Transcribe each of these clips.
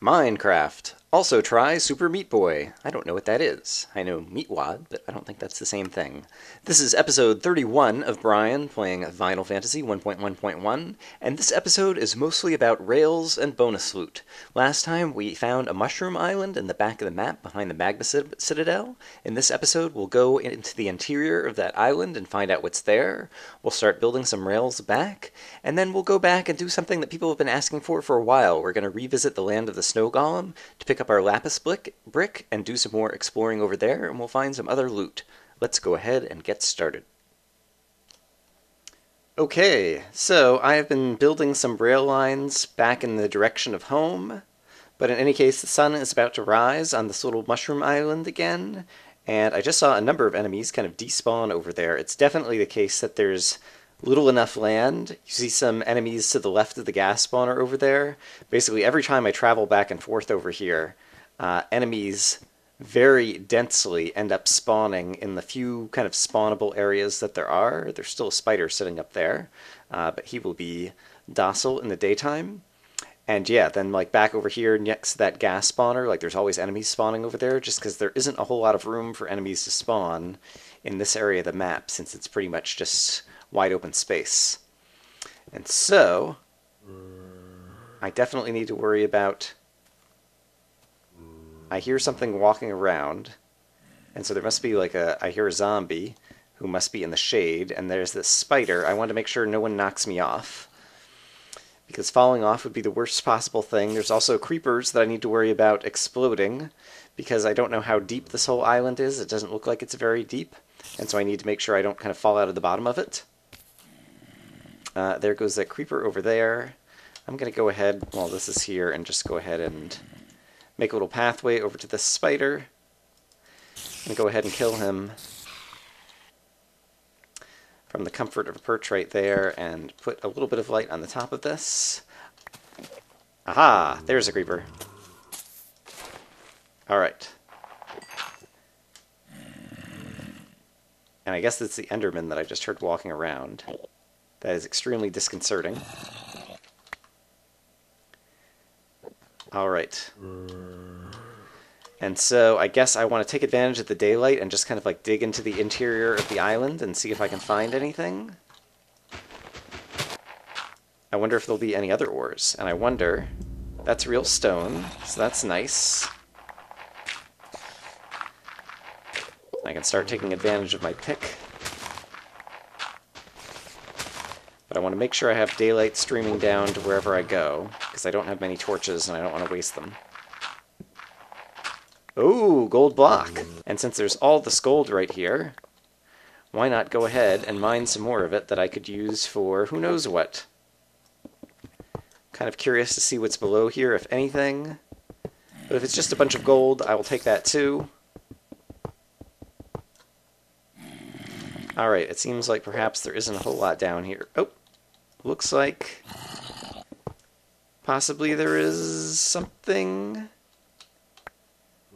Minecraft. Also try Super Meat Boy. I don't know what that is. I know Meatwad, but I don't think that's the same thing. This is episode 31 of Brian playing Final Fantasy 1.1.1, and this episode is mostly about rails and bonus loot. Last time we found a mushroom island in the back of the map behind the magma citadel. In this episode we'll go into the interior of that island and find out what's there. We'll start building some rails back, and then we'll go back and do something that people have been asking for a while. We're going to revisit the land of the snow golem to pick up our lapis brick and do some more exploring over there, and we'll find some other loot. Let's go ahead and get started. Okay, so I have been building some rail lines back in the direction of home, but in any case the sun is about to rise on this little mushroom island again, and I just saw a number of enemies kind of despawn over there. It's definitely the case that there's little enough land. You see some enemies to the left of the gas spawner over there. Basically every time I travel back and forth over here, enemies very densely end up spawning in the few kind of spawnable areas that there are. There's still a spider sitting up there, but he will be docile in the daytime. And yeah, then like back over here next to that gas spawner, like there's always enemies spawning over there just because there isn't a whole lot of room for enemies to spawn in this area of the map since it's pretty much just wide open space. And so I definitely need to worry about... I hear something walking around, and so there must be like I hear a zombie who must be in the shade, and there's this spider. I want to make sure no one knocks me off, because falling off would be the worst possible thing. There's also creepers that I need to worry about exploding, because I don't know how deep this whole island is. It doesn't look like it's very deep, and so I need to make sure I don't kind of fall out of the bottom of it. There goes that creeper over there. I'm going to go ahead, while this is here, and just go ahead and make a little pathway over to this spider. I'm going to go ahead and kill him from the comfort of a perch right there and put a little bit of light on the top of this. Aha! There's a creeper. Alright. And I guess it's the Enderman that I just heard walking around. That is extremely disconcerting. Alright. And so I guess I want to take advantage of the daylight and just kind of like dig into the interior of the island and see if I can find anything. I wonder if there'll be any other ores. And I wonder... That's real stone, so that's nice. I can start taking advantage of my pick. But I want to make sure I have daylight streaming down to wherever I go, because I don't have many torches and I don't want to waste them. Ooh, gold block! And since there's all this gold right here, why not go ahead and mine some more of it that I could use for who knows what. Kind of curious to see what's below here, if anything. But if it's just a bunch of gold, I will take that too. Alright, it seems like perhaps there isn't a whole lot down here. Oh, looks like possibly there is something.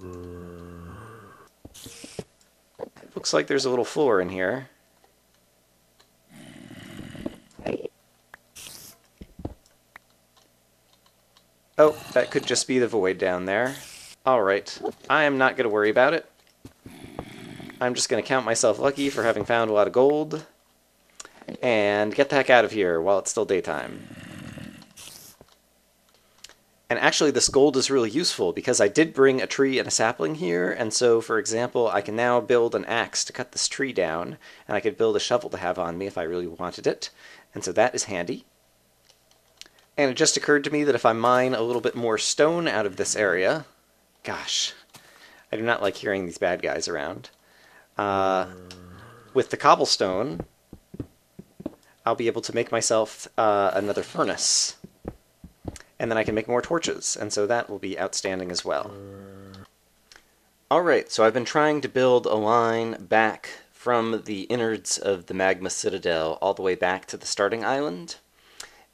It looks like there's a little floor in here. Oh, that could just be the void down there. Alright, I am not going to worry about it. I'm just going to count myself lucky for having found a lot of gold, and get the heck out of here while it's still daytime. And actually this gold is really useful, because I did bring a tree and a sapling here, and so, for example, I can now build an axe to cut this tree down, and I could build a shovel to have on me if I really wanted it, and so that is handy. And it just occurred to me that if I mine a little bit more stone out of this area... Gosh, I do not like hearing these bad guys around. With the cobblestone, I'll be able to make myself another furnace. And then I can make more torches, and so that will be outstanding as well. Alright, so I've been trying to build a line back from the innards of the magma citadel all the way back to the starting island.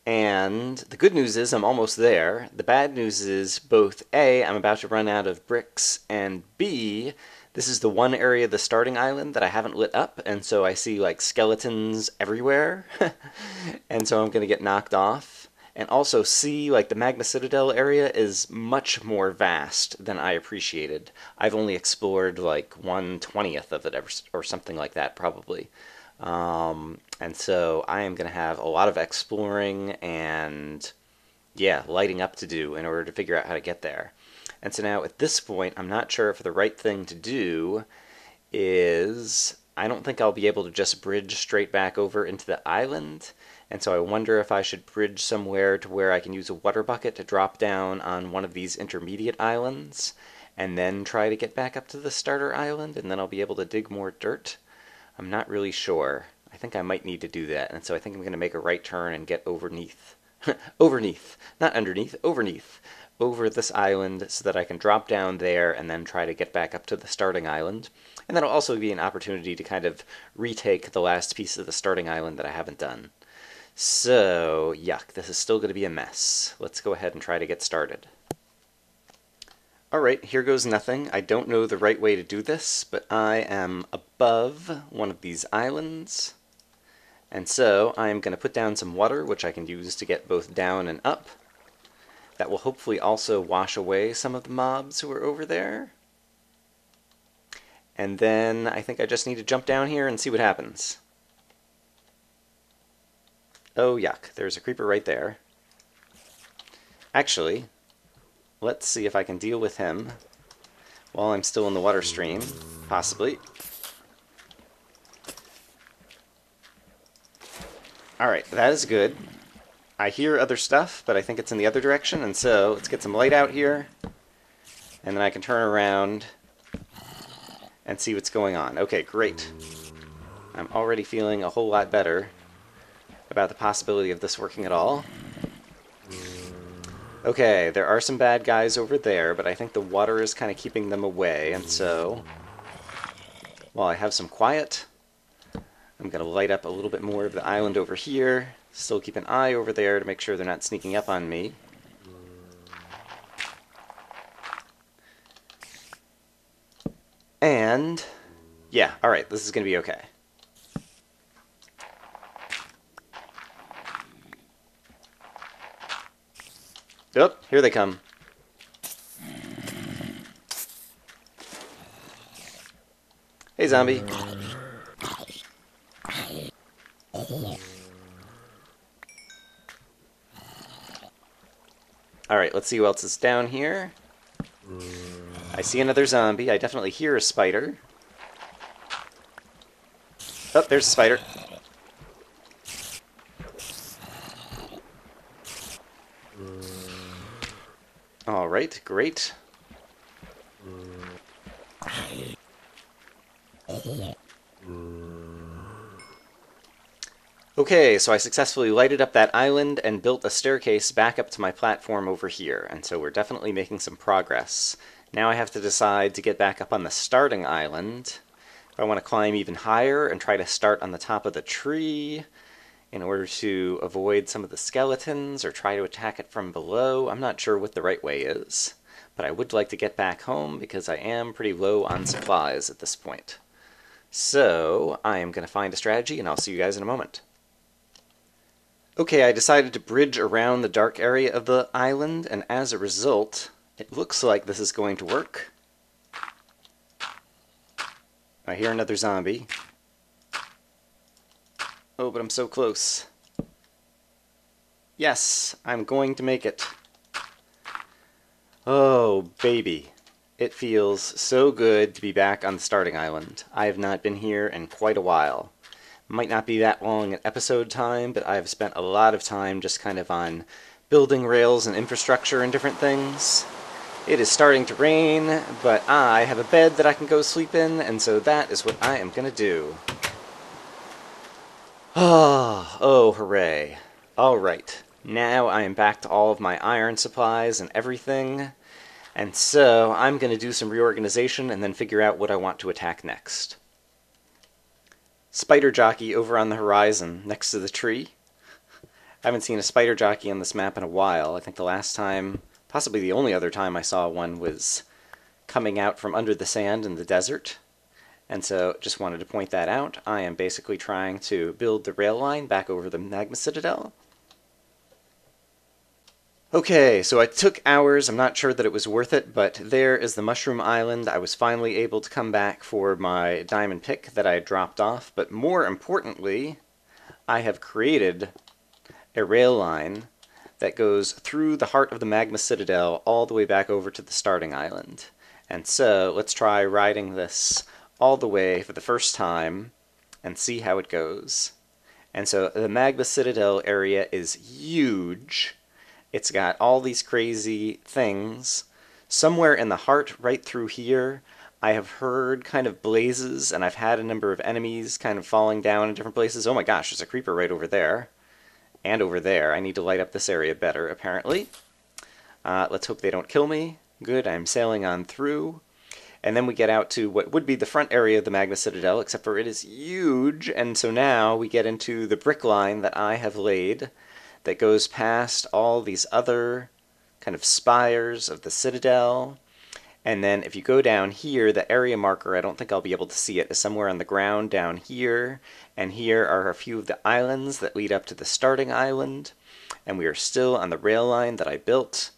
And the good news is I'm almost there. The bad news is both A, I'm about to run out of bricks, and B, this is the one area of the starting island that I haven't lit up, and so I see like skeletons everywhere. And so I'm going to get knocked off. and also see, like, the magma citadel area is much more vast than I appreciated. I've only explored like 1/20th of it, or something like that, probably. And so I am going to have a lot of exploring and, yeah, lighting up to do in order to figure out how to get there. And so now at this point, I'm not sure if the right thing to do is, I don't think I'll be able to just bridge straight back over into the island. And so I wonder if I should bridge somewhere to where I can use a water bucket to drop down on one of these intermediate islands, and then try to get back up to the starter island, and then I'll be able to dig more dirt. I'm not really sure. I think I might need to do that, and so I think I'm going to make a right turn and get overneath. Overneath. Not underneath, overneath. Over this island so that I can drop down there and then try to get back up to the starting island. And that'll also be an opportunity to kind of retake the last piece of the starting island that I haven't done. So, yuck, this is still going to be a mess. Let's go ahead and try to get started. Alright, here goes nothing. I don't know the right way to do this, but I am above one of these islands. And so I am going to put down some water, which I can use to get both down and up. That will hopefully also wash away some of the mobs who are over there. And then I think I just need to jump down here and see what happens. Oh, yuck. There's a creeper right there. Actually, let's see if I can deal with him while I'm still in the water stream. Possibly. Alright, that is good. I hear other stuff, but I think it's in the other direction, and so let's get some light out here. And then I can turn around and see what's going on. Okay, great. I'm already feeling a whole lot better about the possibility of this working at all. Okay, there are some bad guys over there, but I think the water is kind of keeping them away, and so while I have some quiet, I'm going to light up a little bit more of the island over here. Still keep an eye over there to make sure they're not sneaking up on me. And, yeah, alright, this is going to be okay. Oh, here they come. Hey, zombie. Alright, let's see who else is down here. I see another zombie. I definitely hear a spider. Oh, there's a spider. Alright, great. Okay, so I successfully lighted up that island and built a staircase back up to my platform over here, and so we're definitely making some progress. Now I have to decide to get back up on the starting island. If I want to climb even higher and try to start on the top of the tree in order to avoid some of the skeletons or try to attack it from below. I'm not sure what the right way is, but I would like to get back home because I am pretty low on supplies at this point. So I am going to find a strategy, and I'll see you guys in a moment. Okay, I decided to bridge around the dark area of the island, and as a result, it looks like this is going to work. I hear another zombie. Oh, but I'm so close. Yes, I'm going to make it. Oh, baby. It feels so good to be back on the starting island. I have not been here in quite a while. Might not be that long an episode time, but I've spent a lot of time just kind of on building rails and infrastructure and different things. It is starting to rain, but I have a bed that I can go sleep in, and so that is what I am going to do. Oh, hooray. Alright, now I am back to all of my iron supplies and everything, and so I'm going to do some reorganization and then figure out what I want to attack next. Spider jockey over on the horizon, next to the tree. I haven't seen a spider jockey on this map in a while. I think the last time, possibly the only other time I saw one, was coming out from under the sand in the desert. And so just wanted to point that out. I am basically trying to build the rail line back over the magma citadel. Okay, so it took hours. I'm not sure that it was worth it, but there is the Mushroom Island. I was finally able to come back for my diamond pick that I had dropped off, but more importantly, I have created a rail line that goes through the heart of the magma citadel all the way back over to the starting island. And so let's try riding this all the way for the first time and see how it goes. And so the magma citadel area is huge. It's got all these crazy things. Somewhere in the heart, right through here, I have heard kind of blazes, and I've had a number of enemies kind of falling down in different places. Oh my gosh, there's a creeper right over there. And over there. I need to light up this area better, apparently. Let's hope they don't kill me. Good, I'm sailing on through. And then we get out to what would be the front area of the Magma Citadel, except for it is huge, and so now we get into the brick line that I have laid that goes past all these other kind of spires of the Citadel. And then if you go down here, the area marker, I don't think I'll be able to see it, is somewhere on the ground down here. And here are a few of the islands that lead up to the starting island. And we are still on the rail line that I built.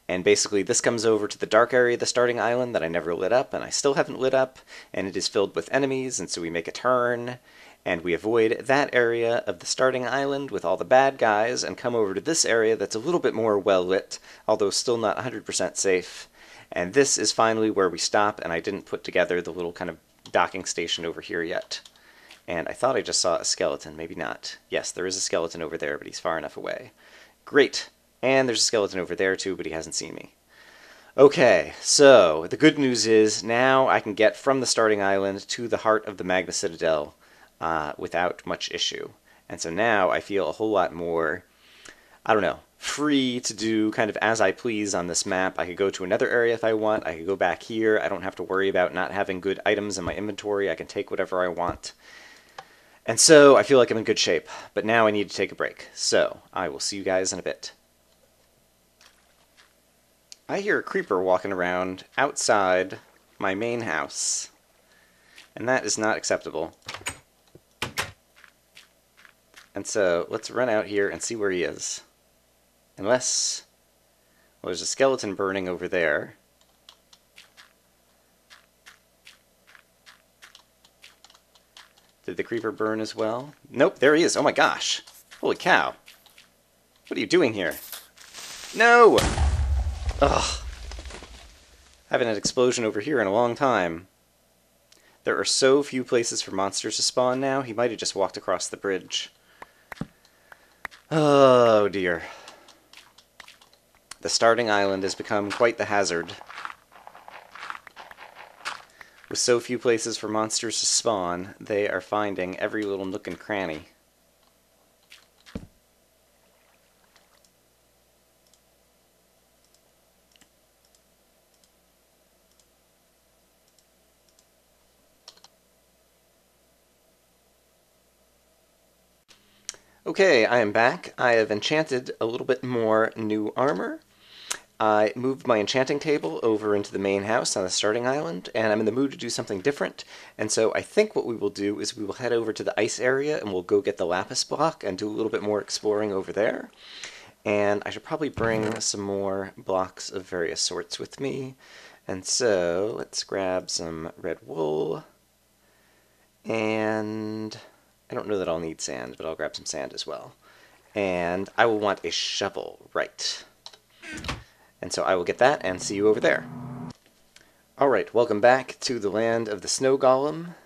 And basically this comes over to the dark area of the starting island that I never lit up, and I still haven't lit up, and it is filled with enemies, and so we make a turn, and we avoid that area of the starting island with all the bad guys, and come over to this area that's a little bit more well lit, although still not 100% safe. And this is finally where we stop, and I didn't put together the little kind of docking station over here yet. And I thought I just saw a skeleton, maybe not. Yes, there is a skeleton over there, but he's far enough away. Great! And there's a skeleton over there too, but he hasn't seen me. Okay, so the good news is now I can get from the starting island to the heart of the Magma Citadel without much issue. And so now I feel a whole lot more, I don't know, free to do kind of as I please on this map. I could go to another area if I want. I could go back here. I don't have to worry about not having good items in my inventory. I can take whatever I want. And so I feel like I'm in good shape. But now I need to take a break. So I will see you guys in a bit. I hear a creeper walking around outside my main house, and that is not acceptable. And so let's run out here and see where he is. Unless, well, there's a skeleton burning over there. Did the creeper burn as well? Nope, there he is. Oh my gosh. Holy cow. What are you doing here? No! Ugh. I haven't had an explosion over here in a long time. There are so few places for monsters to spawn now, he might have just walked across the bridge. Oh dear. The starting island has become quite the hazard. With so few places for monsters to spawn, they are finding every little nook and cranny. Okay, I am back. I have enchanted a little bit more new armor. I moved my enchanting table over into the main house on the starting island, and I'm in the mood to do something different. And so I think what we will do is we will head over to the ice area and we'll go get the lapis block and do a little bit more exploring over there. And I should probably bring some more blocks of various sorts with me. And so let's grab some red wool, and I don't know that I'll need sand, but I'll grab some sand as well. And I will want a shovel, right. And so I will get that and see you over there. Alright, welcome back to the land of the snow golem.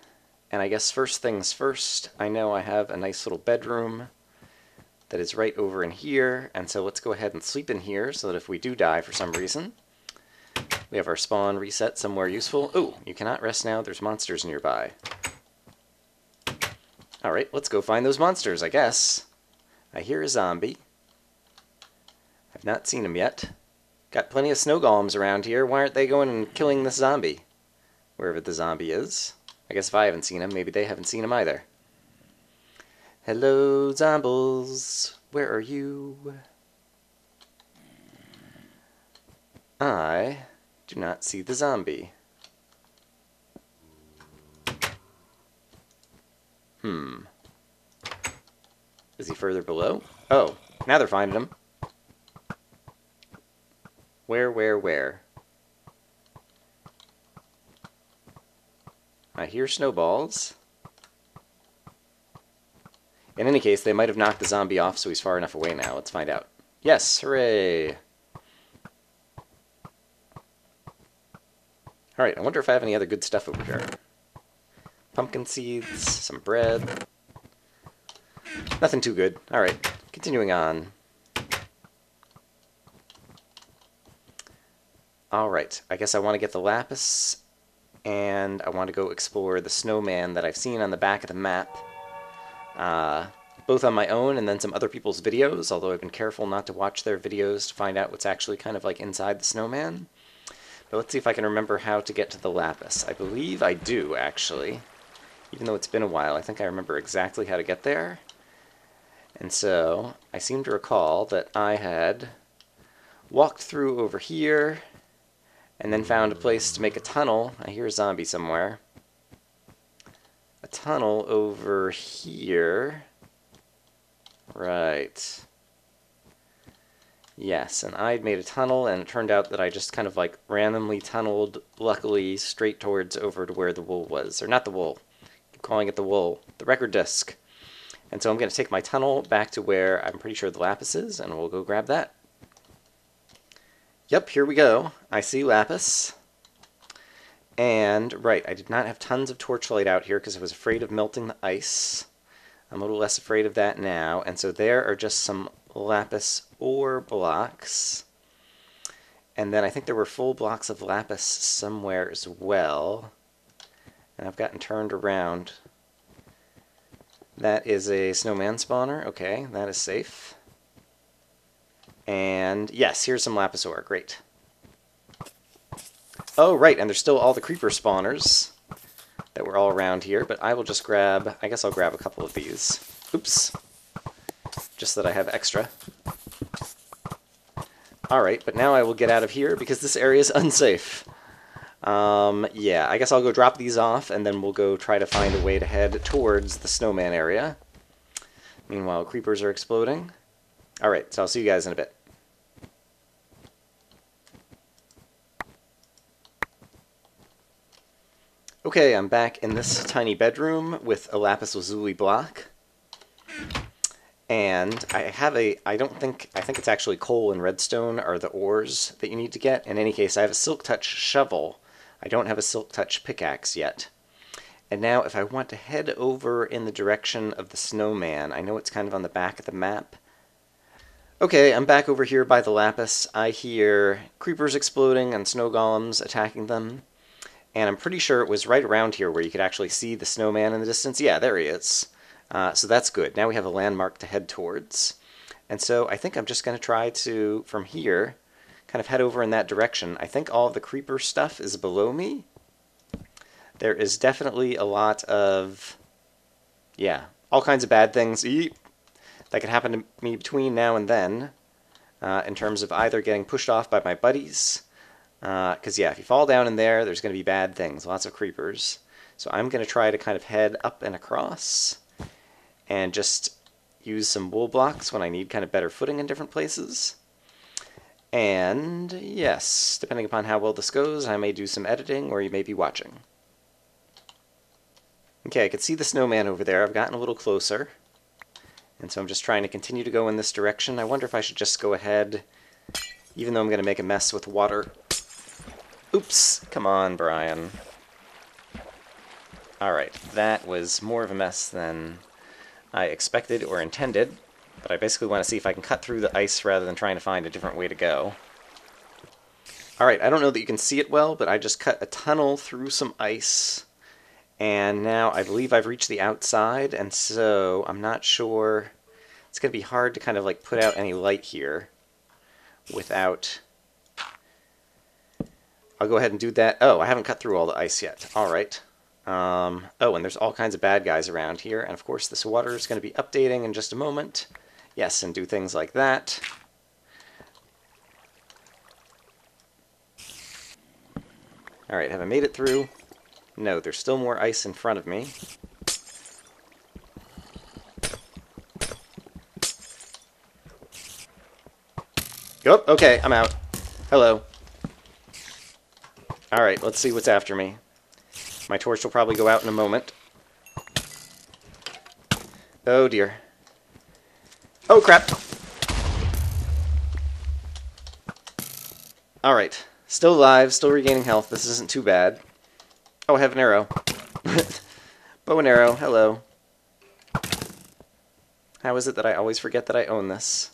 And I guess first things first, I know I have a nice little bedroom that is right over in here. And so let's go ahead and sleep in here so that if we do die for some reason, we have our spawn reset somewhere useful. Oh, you cannot rest now, there's monsters nearby. Alright, let's go find those monsters, I guess. I hear a zombie. I've not seen him yet. Got plenty of snow golems around here. Why aren't they going and killing this zombie? Wherever the zombie is. I guess if I haven't seen him, maybe they haven't seen him either. Hello, zombies. Where are you? I do not see the zombie. Is he further below? Oh, now they're finding him. Where? I hear snowballs. In any case, they might have knocked the zombie off, so he's far enough away now. Let's find out. Yes, hooray! Alright, I wonder if I have any other good stuff over here. Pumpkin seeds, some bread. Nothing too good. Alright, continuing on. Alright, I guess I want to get the lapis, and I want to go explore the snowman that I've seen on the back of the map. Both on my own and then some other people's videos, although I've been careful not to watch their videos to find out what's actually kind of like inside the snowman. But let's see if I can remember how to get to the lapis. I believe I do, actually. Even though it's been a while, I think I remember exactly how to get there. And so, I seem to recall that I had walked through over here, and then found a place to make a tunnel. I hear a zombie somewhere. A tunnel over here. Right. Yes, and I'd made a tunnel, and it turned out that I just kind of like randomly tunneled, luckily, straight towards over to where the wool was. Or not the wool. I keep calling it the wool. The record disc. And so I'm going to take my tunnel back to where I'm pretty sure the lapis is, and we'll go grab that. Yep, here we go. I see lapis. And, right, I did not have tons of torchlight out here because I was afraid of melting the ice. I'm a little less afraid of that now. And so there are just some lapis ore blocks. And then I think there were full blocks of lapis somewhere as well. And I've gotten turned around. That is a snowman spawner. Okay, that is safe. And yes, here's some lapis ore. Great. Oh, right, and there's still all the creeper spawners that were all around here, but I will just grab, I guess I'll grab a couple of these. Oops. Just that I have extra. Alright, but now I will get out of here because this area is unsafe. Yeah, I guess I'll go drop these off, and then we'll go try to find a way to head towards the snowman area. Meanwhile, creepers are exploding. Alright, so I'll see you guys in a bit. Okay, I'm back in this tiny bedroom with a lapis lazuli block. And I have I think it's actually coal and redstone are the ores that you need to get. In any case, I have a silk touch shovel. I don't have a silk touch pickaxe yet. And now if I want to head over in the direction of the snowman, I know it's kind of on the back of the map. Okay, I'm back over here by the lapis. I hear creepers exploding and snow golems attacking them. And I'm pretty sure it was right around here where you could actually see the snowman in the distance. Yeah, there he is. So that's good. Now we have a landmark to head towards. And so I think I'm just going to try to, from here, kind of head over in that direction. I think all of the creeper stuff is below me. There is definitely a lot of, yeah, all kinds of bad things that could happen to me between now and then, in terms of either getting pushed off by my buddies, because yeah, if you fall down in there, there's going to be bad things, lots of creepers. So I'm going to try to kind of head up and across, and just use some wool blocks when I need kind of better footing in different places. And yes, depending upon how well this goes, I may do some editing, or you may be watching. Okay, I can see the snowman over there. I've gotten a little closer. And so I'm just trying to continue to go in this direction. I wonder if I should just go ahead, even though I'm going to make a mess with water. Oops! Come on, Brian. Alright, that was more of a mess than I expected or intended. But I basically want to see if I can cut through the ice rather than trying to find a different way to go. Alright, I don't know that you can see it well, but I just cut a tunnel through some ice. And now I believe I've reached the outside, and so I'm not sure. It's going to be hard to kind of like put out any light here without. I'll go ahead and do that. Oh, I haven't cut through all the ice yet. All right. Oh, and there's all kinds of bad guys around here, and of course this water is going to be updating in just a moment. Yes, and do things like that. All right, have I made it through? No, there's still more ice in front of me. Oh, okay, I'm out. Hello. Alright, let's see what's after me. My torch will probably go out in a moment. Oh dear. Oh crap! Alright. Still alive, still regaining health. This isn't too bad. Oh, I have an arrow. Bow and arrow, hello. How is it that I always forget that I own this?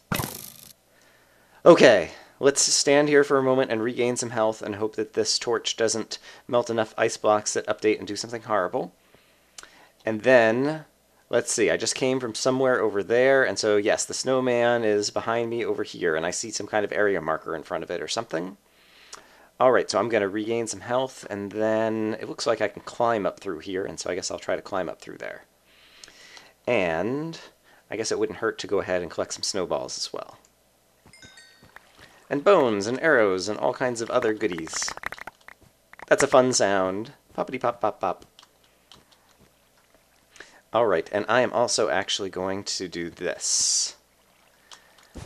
Okay, let's stand here for a moment and regain some health and hope that this torch doesn't melt enough ice blocks that update and do something horrible. And then, let's see, I just came from somewhere over there, and so yes, the snowman is behind me over here, and I see some kind of area marker in front of it or something. Alright, so I'm going to regain some health, and then it looks like I can climb up through here, and so I guess I'll try to climb up through there. And I guess it wouldn't hurt to go ahead and collect some snowballs as well. And bones, and arrows, and all kinds of other goodies. That's a fun sound. Poppity pop pop pop. Alright, and I am also actually going to do this.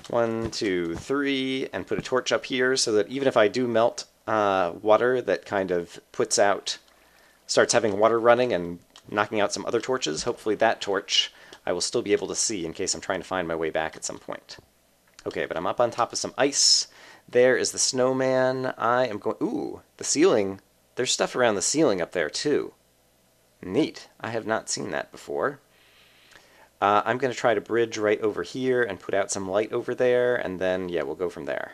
1, 2, 3, and put a torch up here so that even if I do melt water that kind of puts out, starts having water running and knocking out some other torches, hopefully that torch I will still be able to see in case I'm trying to find my way back at some point. Okay, but I'm up on top of some ice. There is the snowman. I am going... Ooh, the ceiling. There's stuff around the ceiling up there, too. Neat. I have not seen that before. I'm going to try to bridge right over here and put out some light over there, and then, yeah, we'll go from there.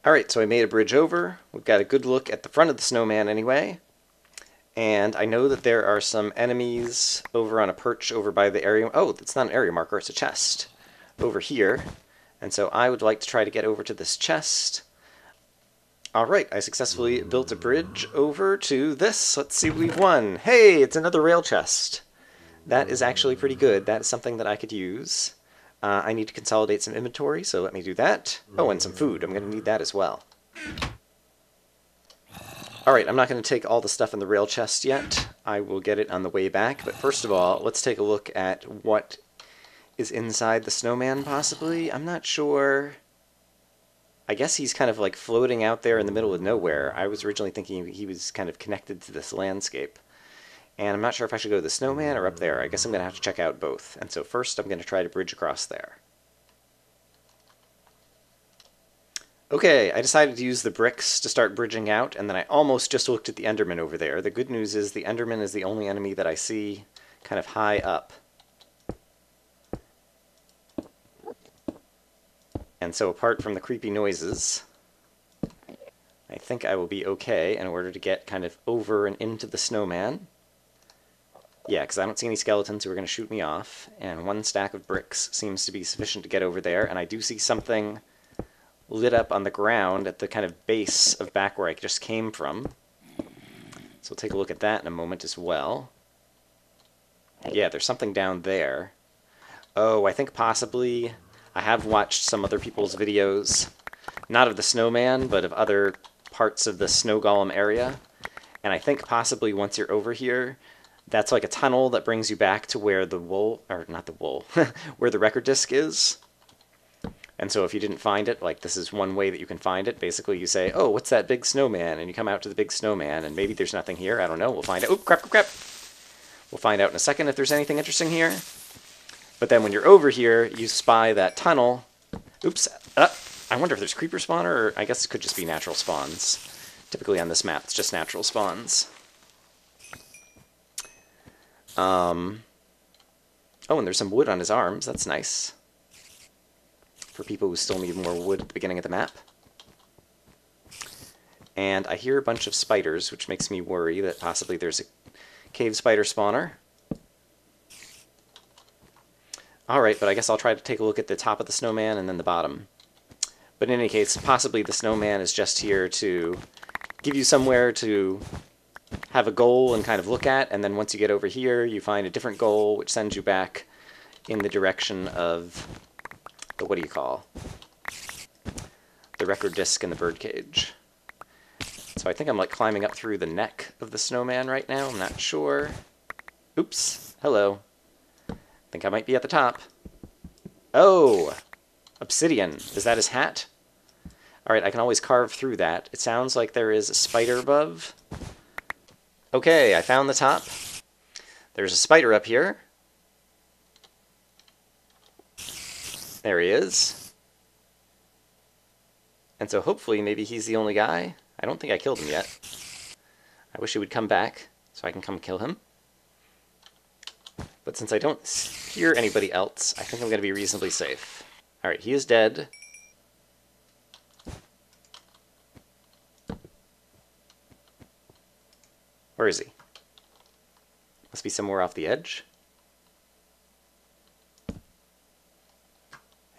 Alright, so I made a bridge over. We've got a good look at the front of the snowman anyway. And I know that there are some enemies over on a perch over by the area... Oh, it's not an area marker, it's a chest over here. And so I would like to try to get over to this chest. Alright, I successfully built a bridge over to this. Let's see what we've won. Hey, it's another rail chest. That is actually pretty good. That is something that I could use. I need to consolidate some inventory, so let me do that. Oh, and some food. I'm going to need that as well. Alright, I'm not going to take all the stuff in the rail chest yet. I will get it on the way back. But first of all, let's take a look at what is inside the snowman, possibly. I'm not sure... I guess he's kind of like floating out there in the middle of nowhere. I was originally thinking he was kind of connected to this landscape. And I'm not sure if I should go to the snowman or up there. I guess I'm going to have to check out both. And so first I'm going to try to bridge across there. Okay, I decided to use the bricks to start bridging out, and then I almost just looked at the Enderman over there. The good news is the Enderman is the only enemy that I see kind of high up. And so apart from the creepy noises, I think I will be okay in order to get kind of over and into the snowman. Yeah, because I don't see any skeletons who are going to shoot me off, and one stack of bricks seems to be sufficient to get over there, and I do see something lit up on the ground at the kind of base of back where I just came from. So we'll take a look at that in a moment as well. Yeah, there's something down there. Oh, I think possibly... I have watched some other people's videos, not of the snowman, but of other parts of the snow golem area. And I think possibly once you're over here, that's like a tunnel that brings you back to where the wool, or not the wool, where the record disc is. And so if you didn't find it, like this is one way that you can find it. Basically you say, oh, what's that big snowman? And you come out to the big snowman, and maybe there's nothing here. I don't know. We'll find out. Oh, crap, crap, crap. We'll find out in a second if there's anything interesting here. But then when you're over here, you spy that tunnel. Oops. I wonder if there's creeper spawner, or I guess it could just be natural spawns. Typically on this map, it's just natural spawns. Oh, and there's some wood on his arms. That's nice. For people who still need more wood at the beginning of the map. And I hear a bunch of spiders, which makes me worry that possibly there's a cave spider spawner. Alright, but I guess I'll try to take a look at the top of the snowman and then the bottom. But in any case, possibly the snowman is just here to give you somewhere to have a goal and kind of look at, and then once you get over here, you find a different goal, which sends you back in the direction of the, what do you call? The record disc and the birdcage. So I think I'm like climbing up through the neck of the snowman right now, I'm not sure. Oops, hello. I think I might be at the top. Oh! Obsidian. Is that his hat? Alright, I can always carve through that. It sounds like there is a spider above. Okay, I found the top. There's a spider up here. There he is. And so hopefully maybe he's the only guy. I don't think I killed him yet. I wish he would come back so I can come kill him. But since I don't hear anybody else, I think I'm going to be reasonably safe. Alright, he is dead. Where is he? Must be somewhere off the edge.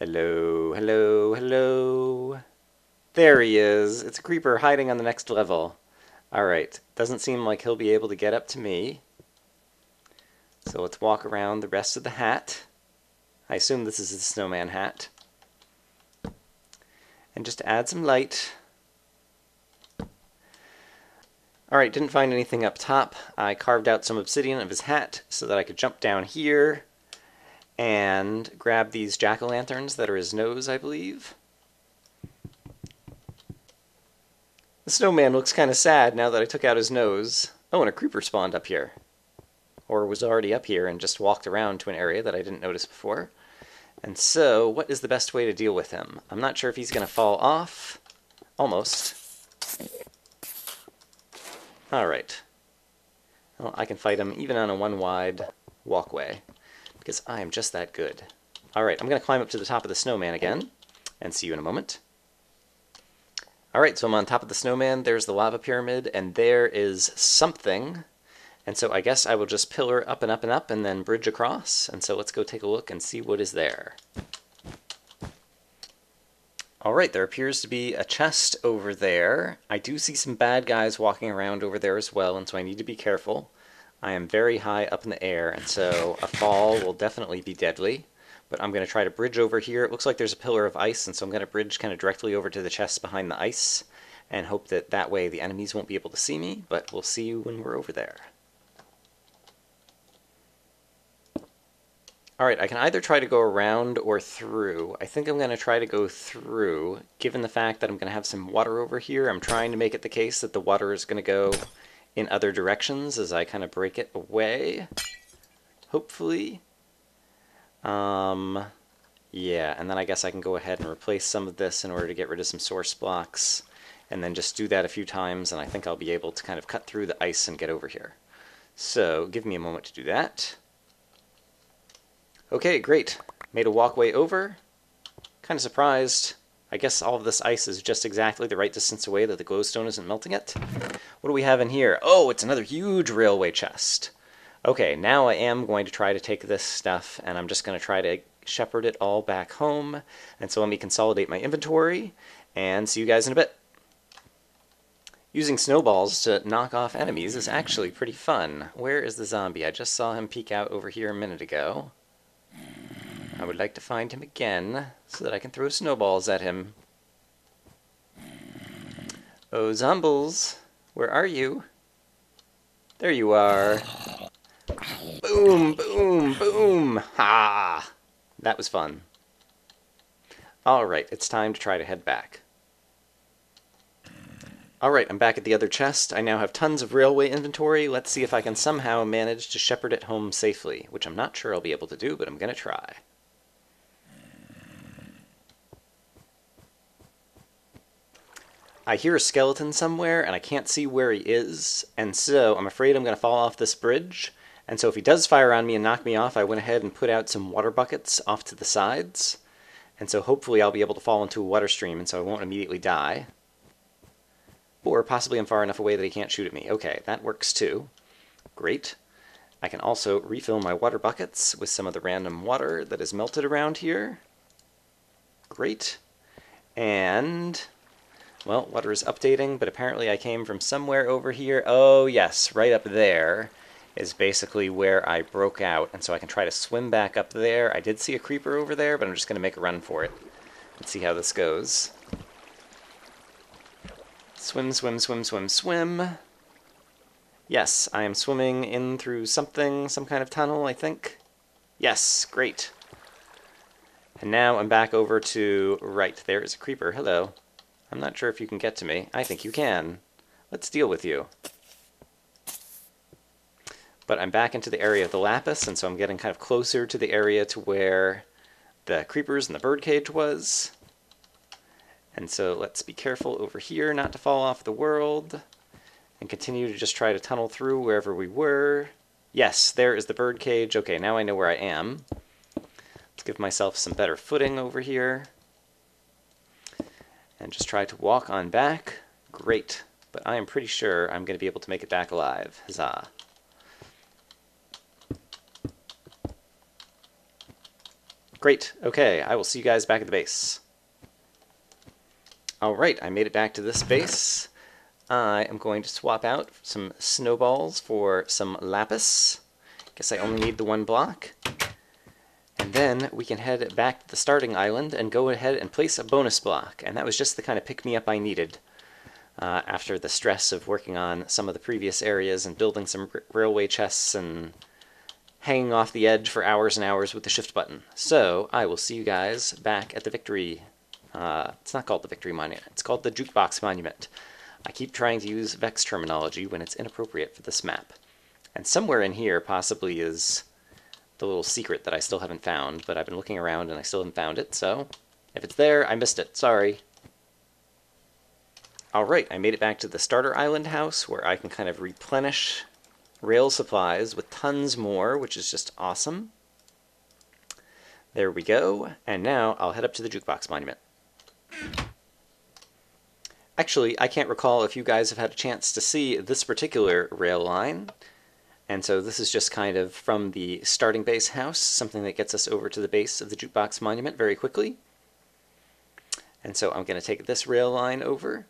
Hello, hello, hello. There he is. It's a creeper hiding on the next level. Alright, doesn't seem like he'll be able to get up to me. So let's walk around the rest of the hat. I assume this is the snowman hat. And just to add some light. Alright, didn't find anything up top. I carved out some obsidian of his hat so that I could jump down here and grab these jack-o'-lanterns that are his nose, I believe. The snowman looks kind of sad now that I took out his nose. Oh, and a creeper spawned up here. Or was already up here and just walked around to an area that I didn't notice before. And so, what is the best way to deal with him? I'm not sure if he's going to fall off. Almost. Alright. Well, I can fight him even on a one-wide walkway, because I am just that good. Alright, I'm going to climb up to the top of the snowman again, and see you in a moment. Alright, so I'm on top of the snowman, there's the lava pyramid, and there is something. And so I guess I will just pillar up and up and up, and then bridge across. And so let's go take a look and see what is there. Alright, there appears to be a chest over there. I do see some bad guys walking around over there as well, and so I need to be careful. I am very high up in the air, and so a fall will definitely be deadly. But I'm going to try to bridge over here. It looks like there's a pillar of ice, and so I'm going to bridge kind of directly over to the chest behind the ice, and hope that that way the enemies won't be able to see me, but we'll see you when we're over there. Alright, I can either try to go around or through. I think I'm going to try to go through, given the fact that I'm going to have some water over here. I'm trying to make it the case that the water is going to go in other directions as I kind of break it away. Hopefully. Yeah, and then I guess I can go ahead and replace some of this in order to get rid of some source blocks, and then just do that a few times, and I think I'll be able to kind of cut through the ice and get over here. So, give me a moment to do that. Okay, great. Made a walkway over. Kind of surprised. I guess all of this ice is just exactly the right distance away that the glowstone isn't melting it. What do we have in here? Oh, it's another huge railway chest. Okay, now I am going to try to take this stuff, and I'm just going to try to shepherd it all back home. And so let me consolidate my inventory, and see you guys in a bit. Using snowballs to knock off enemies is actually pretty fun. Where is the zombie? I just saw him peek out over here a minute ago. I would like to find him again, so that I can throw snowballs at him. Oh, Zombles, where are you? There you are. Boom, boom, boom! Ha! That was fun. Alright, it's time to try to head back. Alright, I'm back at the other chest. I now have tons of railway inventory. Let's see if I can somehow manage to shepherd it home safely, which I'm not sure I'll be able to do, but I'm going to try. I hear a skeleton somewhere, and I can't see where he is, and so I'm afraid I'm going to fall off this bridge. And so if he does fire on me and knock me off, I went ahead and put out some water buckets off to the sides. And so hopefully I'll be able to fall into a water stream, and so I won't immediately die. Or possibly I'm far enough away that he can't shoot at me. Okay, that works too. Great. I can also refill my water buckets with some of the random water that is melted around here. Great. And, well, water is updating, but apparently I came from somewhere over here. Oh, yes, right up there is basically where I broke out, and so I can try to swim back up there. I did see a creeper over there, but I'm just going to make a run for it. Let's see how this goes. Swim, swim, swim, swim, swim. Yes, I am swimming in through something, some kind of tunnel, I think. Yes, great. And now I'm back over to, right, there is a creeper. Hello. I'm not sure if you can get to me. I think you can. Let's deal with you. But I'm back into the area of the lapis, and so I'm getting kind of closer to the area to where the creepers and the birdcage was. And so let's be careful over here not to fall off the world, and continue to just try to tunnel through wherever we were. Yes, there is the birdcage. Okay, now I know where I am. Let's give myself some better footing over here. And just try to walk on back. Great. But I am pretty sure I'm going to be able to make it back alive. Huzzah. Great. Okay, I will see you guys back at the base. Alright, I made it back to this base. I am going to swap out some snowballs for some lapis. Guess I only need the one block. And then we can head back to the starting island and go ahead and place a bonus block. And that was just the kind of pick-me-up I needed after the stress of working on some of the previous areas and building some railway chests and hanging off the edge for hours and hours with the shift button. So I will see you guys back at the victory. It's not called the Victory Monument. It's called the Jukebox Monument. I keep trying to use Vex terminology when it's inappropriate for this map. And somewhere in here possibly is the little secret that I still haven't found, but I've been looking around and I still haven't found it, so if it's there, I missed it. Sorry. Alright, I made it back to the starter island house where I can kind of replenish rail supplies with tons more, which is just awesome. There we go, and now I'll head up to the Jukebox Monument. Actually, I can't recall if you guys have had a chance to see this particular rail line, and so this is just kind of from the starting base house, something that gets us over to the base of the Jukebox Monument very quickly. And so I'm going to take this rail line over,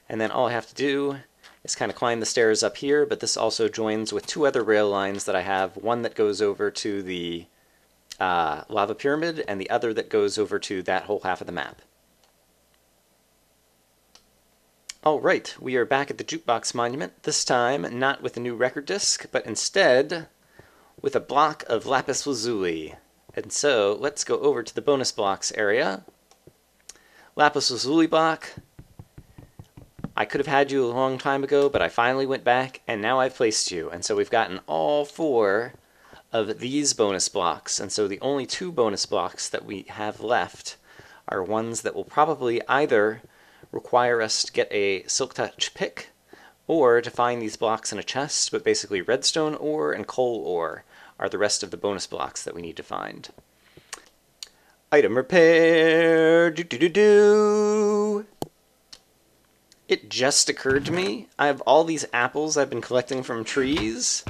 and then all I have to do is kind of climb the stairs up here, but this also joins with two other rail lines that I have, one that goes over to the lava pyramid, and the other that goes over to that whole half of the map. Alright, we are back at the Jukebox Monument, this time not with a new record disc, but instead with a block of lapis lazuli. And so, let's go over to the bonus blocks area. Lapis lazuli block. I could have had you a long time ago, but I finally went back, and now I've placed you. And so we've gotten all 4 of these bonus blocks, and so the only 2 bonus blocks that we have left are ones that will probably either require us to get a Silk Touch pick, or to find these blocks in a chest, but basically redstone ore and coal ore are the rest of the bonus blocks that we need to find. Item repair! Do-do-do-do! It just occurred to me, I have all these apples I've been collecting from trees,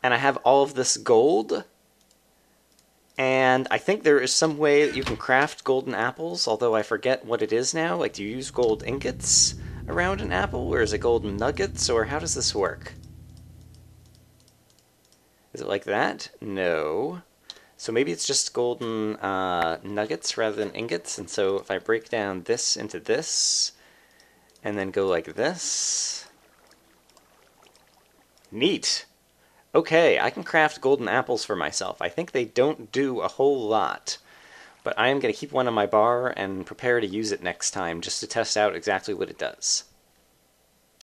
and I have all of this gold, and I think there is some way that you can craft golden apples, although I forget what it is now. Like, do you use gold ingots around an apple, or is it golden nuggets, or how does this work? Is it like that? No. So maybe it's just golden nuggets rather than ingots, and so if I break down this into this, and then go like this... Neat! Okay, I can craft golden apples for myself. I think they don't do a whole lot, but I am going to keep one on my bar and prepare to use it next time just to test out exactly what it does.